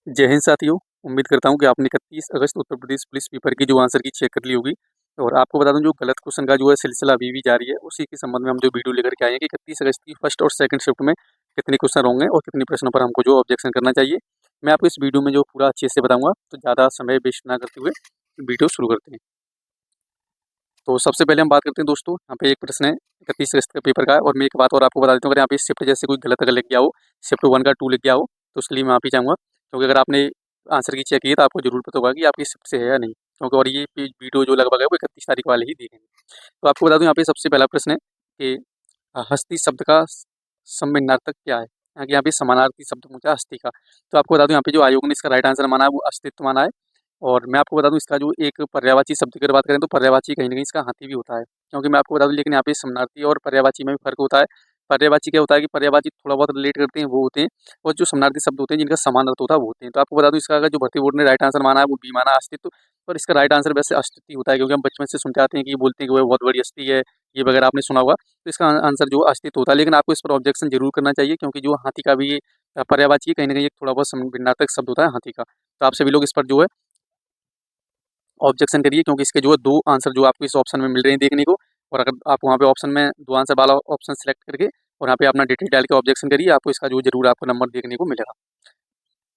जय हिंद साथियों। उम्मीद करता हूँ कि आपने 31 अगस्त उत्तर प्रदेश पुलिस पेपर की जो आंसर की चेक कर ली होगी। और आपको बता दूं, जो गलत क्वेश्चन का जो है सिलसिला अभी भी जारी है। उसी के संबंध में हम जो वीडियो लेकर के आए हैं कि 31 अगस्त की फर्स्ट और सेकंड शिफ्ट में कितने क्वेश्चन होंगे और कितने प्रश्नों पर हमको जो ऑब्जेक्शन करना चाहिए, मैं आपको इस वीडियो में जो पूरा अच्छे से बताऊंगा। तो ज़्यादा समय वेस्ट ना करते हुए वीडियो शुरू करते हैं। तो सबसे पहले हम बात करते हैं दोस्तों, यहाँ पे एक प्रश्न है 31 अगस्त का पेपर का है। और मैं एक बात और आपको बता देता हूँ, अगर यहाँ पे शिफ्ट जैसे कोई गलत अगर लिख गया हो, शिफ्ट 1 का 2 लिख गया हो, तो उसके लिए मैं माफ़ी चाहूँगा। क्योंकि अगर आपने आंसर की चेक की है तो आपको जरूर पता होगा कि आपकी शिफ्ट से है या नहीं। क्योंकि और ये वीडियो जो लगभग है वो 31 तारीख वाले ही देखेंगे। तो आपको बता दूं, यहाँ पे सबसे पहला प्रश्न है कि हस्ती शब्द का सम्मानार्थक क्या है। यहाँ पे समानार्थी शब्द पूछा है हस्ती का। तो आपको बता दूं, यहाँ पे जो आयोग ने इसका राइट आंसर माना है वो अस्तित्व माना है। और मैं आपको बता दूं, इसका जो एक पर्यायवाची शब्द की अगर बात करें तो पर्यायवाची कहीं ना कहीं इसका हाथी भी होता है। क्योंकि मैं आपको बता दूं, लेकिन यहाँ पे समानार्थी और पर्यायवाची में भी फर्क होता है। पर्यायवाची क्या होता है कि पर्यायवाची थोड़ा बहुत रिलेट करते हैं वो होते हैं, और जो समानार्थी शब्द होते हैं जिनका समान अर्थ होता है वो होते हैं। तो आपको बता दूं, इसका अगर जो भर्ती बोर्ड ने राइट आंसर माना है वो बी माना अस्तित्व। और इसका राइट आंसर वैसे अस्तित्व होता है, क्योंकि हम बचपन से सुनते आते हैं कि ये बोलते हैं कि वो बहुत बड़ी हस्ती है, ये वगैरह आपने सुना होगा। तो इसका आंसर जो अस्तित्व होता है। लेकिन आपको इस पर ऑब्जेक्शन जरूर करना चाहिए, क्योंकि जो हाथी का भी ये पर्यायवाची कहीं ना कहीं एक थोड़ा बहुत भिन्नार्थक शब्द होता है हाथी का। तो आप सभी लोग इस पर जो है ऑब्जेक्शन करिए, क्योंकि इसके जो है दो आंसर जो आपको इस ऑप्शन में मिल रहे हैं देखने को। और अगर आप वहाँ पे ऑप्शन में दो आंसर वाला ऑप्शन सेलेक्ट करके और यहाँ पे अपना डिटेल डाल के ऑब्जेक्शन करिए, आपको इसका जो जरूर आपको नंबर देखने को मिलेगा।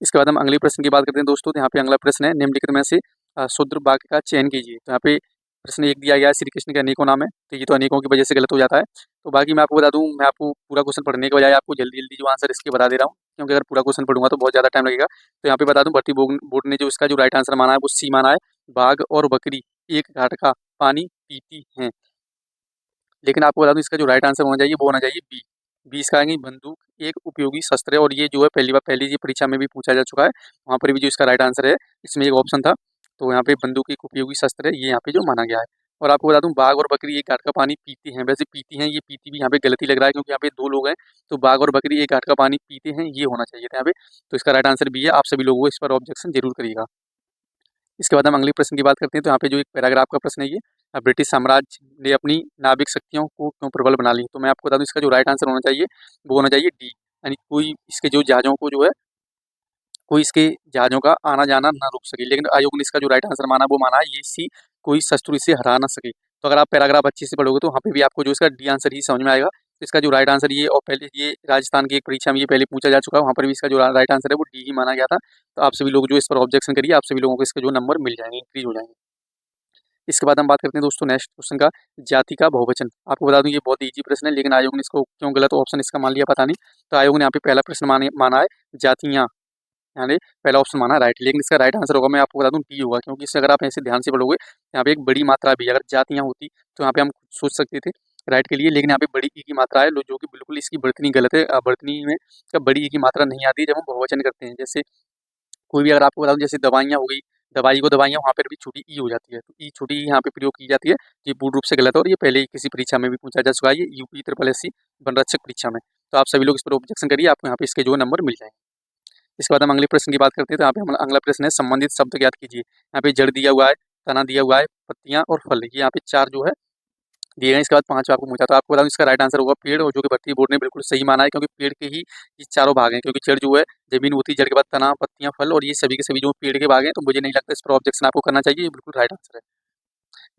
इसके बाद हम अगले प्रश्न की बात करते हैं दोस्तों। तो यहाँ पे अगला प्रश्न है, निम्नलिखित में से शुद्ध वाक्य का चयन कीजिए। तो यहाँ पे प्रश्न एक दिया गया है, श्री कृष्ण के अनेकों नाम है। तो ये तो अनेकों की वजह से गलत हो जाता है। तो बाकी मैं आपको बता दूं, मैं आपको पूरा क्वेश्चन पढ़ने के बजाय आपको जल्दी जल्दी जो आंसर इसके बता दे रहा हूँ, क्योंकि अगर पूरा क्वेश्चन पढ़ूंगा तो बहुत ज़्यादा टाइम लगेगा। तो यहाँ पे बता दूं, भर्ती बोर्ड ने जो इसका जो राइट आंसर माना है वो सी माना है। बाघ और बकरी एक घाट का पानी पीती हैं। लेकिन आपको बता दूं, इसका जो राइट आंसर होना चाहिए वो होना चाहिए बी। बी इसका आएंगे, बंदूक एक उपयोगी शस्त्र है। और ये जो है पहली जी परीक्षा में भी पूछा जा चुका है, वहाँ पर भी जो इसका राइट आंसर है इसमें एक ऑप्शन था। तो यहाँ पे बंदूक एक उपयोगी शस्त्र है, ये यहाँ पे जो माना गया है। और आपको बता दूं, बाघ और बकरी एक घाट का पानी पीती हैं, वैसे पीती हैं, ये पीती भी यहाँ पे गलती लग रहा है, क्योंकि यहाँ पे दो लोग हैं। तो बाघ और बकरी एक घाट का पानी पीते हैं, ये होना चाहिए था यहाँ पे। तो इसका राइट आंसर भी है। आप सभी लोगों को इस पर ऑब्जेक्शन जरूर करिएगा। इसके बाद हम अगले प्रश्न की बात करते हैं। तो यहाँ पे जो एक पैराग्राफ का प्रश्न है ये, ब्रिटिश साम्राज्य ने अपनी नाविक शक्तियों को क्यों प्रबल बना ली। तो मैं आपको बता दूं, इसका जो राइट आंसर होना चाहिए वो होना चाहिए डी। यानी कोई इसके जो जहाज़ों को जो है, कोई इसके जहाज़ों का आना जाना ना रुक सके। लेकिन आयोग ने इसका जो राइट आंसर माना वो माना है ये सी, कोई शत्रु इसे हरा ना सके। तो अगर आप पैराग्राफ अच्छे से पढ़ोगे तो वहाँ पे भी आपको जो इसका डी आंसर ही समझ में आएगा। तो इसका जो राइट आंसर ये, और पहले ये राजस्थान की एक परीक्षा में ये पहले पूछा जा चुका है, वहाँ पर भी इसका जो राइट आंसर है वो डी ही माना गया था। तो आप सभी लोग जो इस पर ऑब्जेक्शन करिए, आप सभी लोगों को इसके जो नंबर मिल जाएंगे, इंक्रीज हो जाएंगे। इसके बाद हम बात करते हैं दोस्तों नेक्स्ट क्वेश्चन का, जाति का बहुवचन। आपको बता दूं, ये बहुत इजी प्रश्न है, लेकिन आयोग ने इसको क्यों गलत ऑप्शन इसका मान लिया पता नहीं। तो आयोग ने यहाँ पे पहला प्रश्न माना है जातियाँ, यानी पहला ऑप्शन माना राइट। लेकिन इसका राइट आंसर होगा, मैं आपको बता दूं, डी होगा। क्योंकि इससे अगर आप ऐसे ध्यान से पढ़ोगे, यहाँ पे एक बड़ी मात्रा भी है। अगर जातियाँ होती तो यहाँ पे हम सोच सकते थे राइट के लिए, लेकिन यहाँ पे बड़ी ई की मात्रा है, जो कि बिल्कुल इसकी वर्तनी गलत है। वर्तनी में बड़ी ई की मात्रा नहीं आती जब हम बहुवचन करते हैं। जैसे कोई भी अगर आपको बताऊं, जैसे दवाइयाँ हो गई, दवाई को दवाइयाँ, वहाँ पर भी छोटी ई हो जाती है। तो ई छोटी ई यहाँ पे प्रयोग की जाती है। ये पूर्ण रूप से गलत है, और ये पहले ही किसी परीक्षा में भी पूछा जा चुका है, ये UP triple S C one रक्षक परीक्षा में। तो आप सभी लोग इस पर ऑब्जेक्शन करिए, आपको यहाँ पे इसके जो नंबर मिल जाएंगे। इसके बाद हम अगले प्रश्न की बात करते हैं। तो यहाँ पे हम अगला प्रश्न है, संबंधित शब्द ज्ञात कीजिए। यहाँ पे जड़ दिया हुआ है, तना दिया हुआ है, पत्तियां और फल, ये यहाँ पे चार जो है दिए गए हैं। इसके बाद पांच आपको पूछा, तो आपको बताऊं इसका राइट आंसर होगा पेड़, और जो कि भर्ती बोर्ड ने बिल्कुल सही माना है, क्योंकि पेड़ के ही ये चारों भाग हैं। क्योंकि जड़ जो है जमीन होती है, जड़ के बाद तना, पत्तियां, फल, और ये सभी के सभी जो पेड़ के भाग हैं। तो मुझे नहीं लगता इस पर ऑब्जेक्शन आपको करना चाहिए, ये बिल्कुल राइट आंसर है।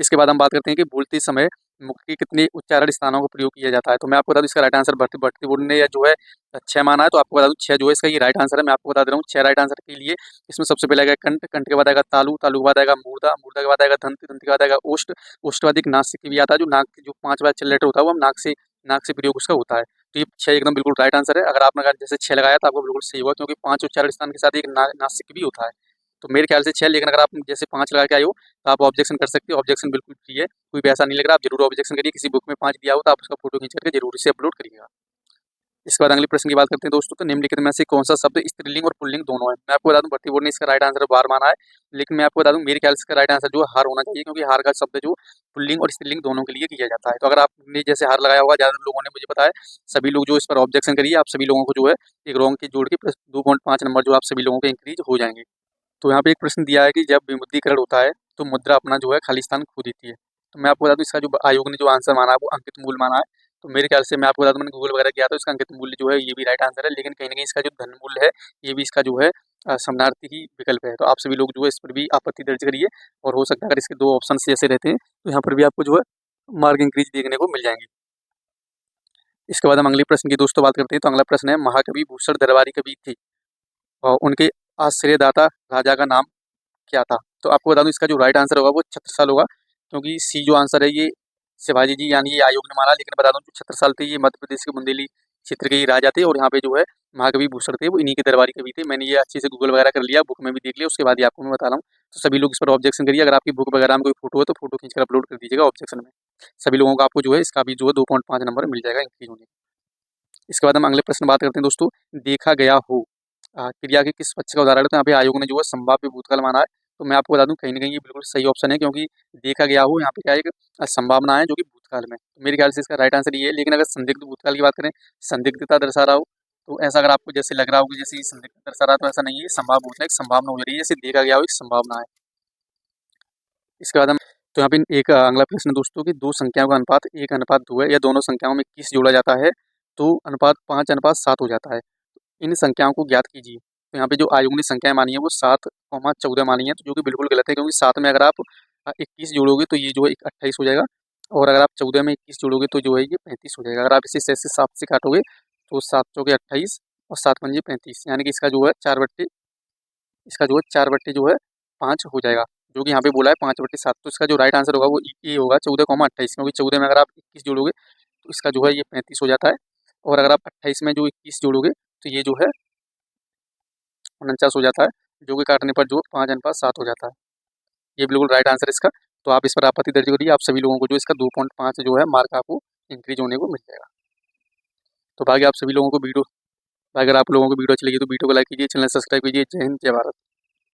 इसके बाद हम बात करते हैं कि बोलते समय मुख के कितने उच्चारण स्थानों का प्रयोग किया जाता है। तो मैं आपको बता दूं, इसका राइट आंसर भर्ती भर्ती बोर्ड ने जो है छह माना है। तो आपको बता दूं, छह जो है इसका ये राइट आंसर है। मैं आपको बता दे रहा हूँ छह राइट आंसर के लिए इसमें सबसे पहले आएगा कंठ, कंठ के बाद आएगा तालु, तालु के बाद आएगा मूर्धा, मूर्धा के बाद आएगा दंत, दंत के बाद आएगा ओष्ठ, ओष्ठ के बाद एक नासिक भी आता है, जो नाक जो पांच बार चल लेटर होता है वो हम नाक से प्रयोग उसका होता है। तो ये छह एकदम बिल्कुल राइट आंसर है। अगर आपने अगर जैसे छह लगाया तो आपको बिल्कुल सही हुआ, क्योंकि पांच उच्चारण स्थान के साथ एक नासिक भी होता है। तो मेरे ख्याल से छह, लेकिन अगर आप जैसे पांच लगा के आए हो तो आप ऑब्जेक्शन कर सकते हो। ऑब्जेक्शन बिल्कुल फ्री है, कोई भी ऐसा नहीं लग रहा। आप जरूर ऑब्जेक्शन करिए, किसी बुक में पांच दिया हो तो आप उसका फोटो खींच करके जरूर इसे अपलोड करिएगा। इसके बाद अगले प्रश्न की बात करते हैं दोस्तों। तो निम्नलिखित में से कौन सा शब्द स्त्रीलिंग और पुल्लिंग दोनों है। मैं आपको बता दूं, भर्ती बोर्ड ने इसका राइट आंसर बार माना है, लेकिन मैं आपको बता दूं मेरे ख्याल से इसका राइट आंसर जो है हार होना चाहिए, क्योंकि हार का शब्द जो पुल्लिंग और स्त्रीलिंग दोनों के लिए किया जाता है। तो अगर आपने जैसे हार लगाया होगा, ज्यादा लोगों ने, मुझे पता है, सभी लोग जो इस पर ऑब्जेक्शन करिए, आप सभी लोगों को जो है एक रॉन्ग के जोड़ के प्लस 2.5 नंबर जो आप सभी लोगों के इंक्रीज हो जाएंगे। तो यहाँ पे एक प्रश्न दिया है कि जब विमुद्रीकरण होता है तो मुद्रा अपना जो है खाली स्थान खो देती है। तो मैं आपको बता दूं, इसका जो आयोग ने जो आंसर माना है वो अंकित मूल्य माना है। तो मेरे ख्याल से मैं आपको बता दूं, मैंने गूगल वगैरह किया तो इसका अंकित मूल्य जो है ये भी राइट आंसर है। लेकिन कहीं ना कहीं इसका जो धन मूल्य है ये भी इसका जो है समानार्थी ही विकल्प है। तो आप सभी लोग जो है इस पर भी आपत्ति दर्ज करिए, और हो सकता है अगर इसके 2 ऑप्शन जैसे रहते हैं तो यहाँ पर भी आपको जो है मार्क इंक्रीज देखने को मिल जाएंगे। इसके बाद हम अगले प्रश्न की दोस्तों बात करते हैं। तो अगला प्रश्न है, महाकवि भूषण दरबारी कवि थे और उनके आश्रयदाता राजा का नाम क्या था? तो आपको बता दूं इसका जो राइट आंसर होगा वो छत्रसाल होगा, क्योंकि सी जो आंसर है ये शिवाजी जी यानी ये आयोग ने माना। लेकिन बता दूं जो छत्रसाल थे ये मध्य प्रदेश के बुंदेली क्षेत्र के ही राजा थे, और यहाँ पे जो है महाकवि भूषण थे वो इन्हीं के दरबारी कवि थे। मैंने ये अच्छे से गूगल वगैरह कर लिया, बुक में भी देख लिया, उसके बाद ही आपको मैं बता रहा हूँ। तो सभी लोग इस पर ऑब्जेक्शन करिए। अगर आपकी बुक वगैरह में कोई फोटो है तो फोटो खींचकर अपलोड कर दीजिएगा ऑब्जेक्शन में। सभी लोगों को आपको जो है इसका भी जो है 2.5 नंबर मिल जाएगा इंक्रीज होने। इसके बाद हम अगले प्रश्न बात करते हैं दोस्तों, देखा गया हो क्रिया के किस पक्ष का उदाहरण है? तो यहाँ पे आयोग ने जो है संभाव्य भूतकाल माना है। तो मैं आपको बता दूं कहीं ना कहीं ये बिल्कुल सही ऑप्शन है, क्योंकि देखा गया हो यहाँ पे क्या है, एक संभावना है जो कि भूतकाल में। तो मेरे ख्याल से इसका राइट आंसर ये है। लेकिन अगर संदिग्ध भूतकाल की बात करें, संदिग्धता दर्शा रहा हो, तो ऐसा अगर आपको जैसे लग रहा हो कि जैसे ये संदिग्धता दर्शा रहा है, तो ऐसा नहीं है, ये संभाव भूत है, एक संभावना हो रही है, जैसे देखा गया हो एक संभावना है। इसके बाद हम तो यहाँ पे एक अगला प्रश्न दोस्तों कि दो संख्याओं का अनुपात 1:2 है या दोनों संख्याओं में 21 जोड़ा जाता है तो अनुपात 5:7 हो जाता है। इन संख्याओं को ज्ञात कीजिए। तो यहाँ पे जो आयोग ने संख्याएं मानी है वो 7, 14 मानी है, तो जो कि बिल्कुल गलत है, क्योंकि 7 में अगर आप 21 जोड़ोगे तो ये जो है 28 हो जाएगा, और अगर आप 14 में 21 जोड़ोगे तो जो है ये 35 हो जाएगा। अगर आप इसे 6 से 7 से काटोगे तो 7 चौके 28 और 7 पंजे 35, यानी कि इसका जो है 4 बट्टे जो है 5 हो जाएगा, जो कि यहाँ पे बोला है 5/7। तो इसका जो राइट आंसर होगा वो ये होगा 14,28, क्योंकि 14 में अगर आप 21 जोड़ोगे तो इसका जो है ये 35 हो जाता है, और अगर आप 28 में जो 21 जोड़ोगे तो ये जो है 49 हो जाता है, जो कि काटने पर जो 5:7 हो जाता है। ये बिल्कुल राइट आंसर है इसका। तो आप इस पर आपत्ति दर्ज करिए। आप सभी लोगों को जो इसका 2.5 जो है मार्क आपको इंक्रीज होने को मिल जाएगा। तो बाकी आप सभी लोगों को वीडियो अगर आप लोगों को वीडियो अच्छी लगी तो वीडियो को लाइक कीजिए, चैनल सब्सक्राइब कीजिए। जय हिंद, जय भारत।